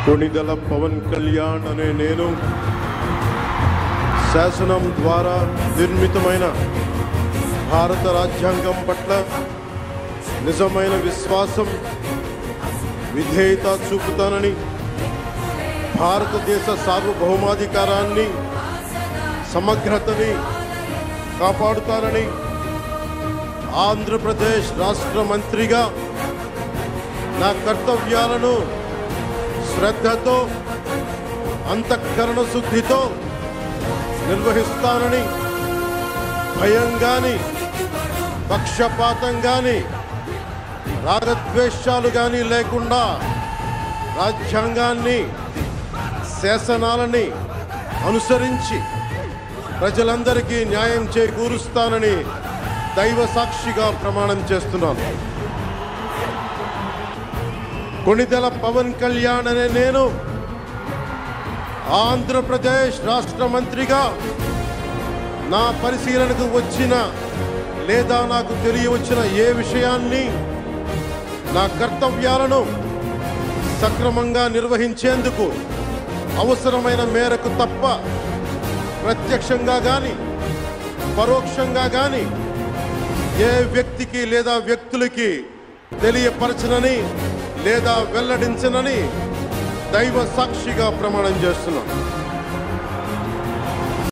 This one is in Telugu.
కొణిదెల పవన్ కళ్యాణ్ అనే నేను శాసనం ద్వారా నిర్మితమైన భారత రాజ్యాంగం పట్ల నిజమైన విశ్వాసం విధేయత చూపుతానని, భారతదేశ సార్వభౌమాధికారాన్ని సమగ్రతని కాపాడుతానని, ఆంధ్రప్రదేశ్ రాష్ట్ర మంత్రిగా నా కర్తవ్యాలను శ్రద్ధతో అంతఃకరణ శుద్ధితో నిర్వహిస్తానని, భయం గాని పక్షపాతం గాని రాగద్వేషాలు గాని లేకుండా రాజ్యాంగాన్ని శాసనాలని అనుసరించి ప్రజలందరికీ న్యాయం చేకూరుస్తానని దైవ సాక్షిగా ప్రమాణం చేస్తున్నాను. కొణిదెల పవన్ కళ్యాణ్ అనే నేను ఆంధ్రప్రదేశ్ రాష్ట్ర మంత్రిగా నా పరిశీలనకు వచ్చిన లేదా నాకు తెలియవచ్చిన ఏ విషయాన్ని, నా కర్తవ్యాలను సక్రమంగా నిర్వహించేందుకు అవసరమైన మేరకు తప్ప ప్రత్యక్షంగా కానీ పరోక్షంగా కానీ ఏ వ్యక్తికి లేదా వ్యక్తులకి తెలియపరచనని లేదా వెల్లడించనని దైవ సాక్షిగా ప్రమాణం చేస్తున్నాను.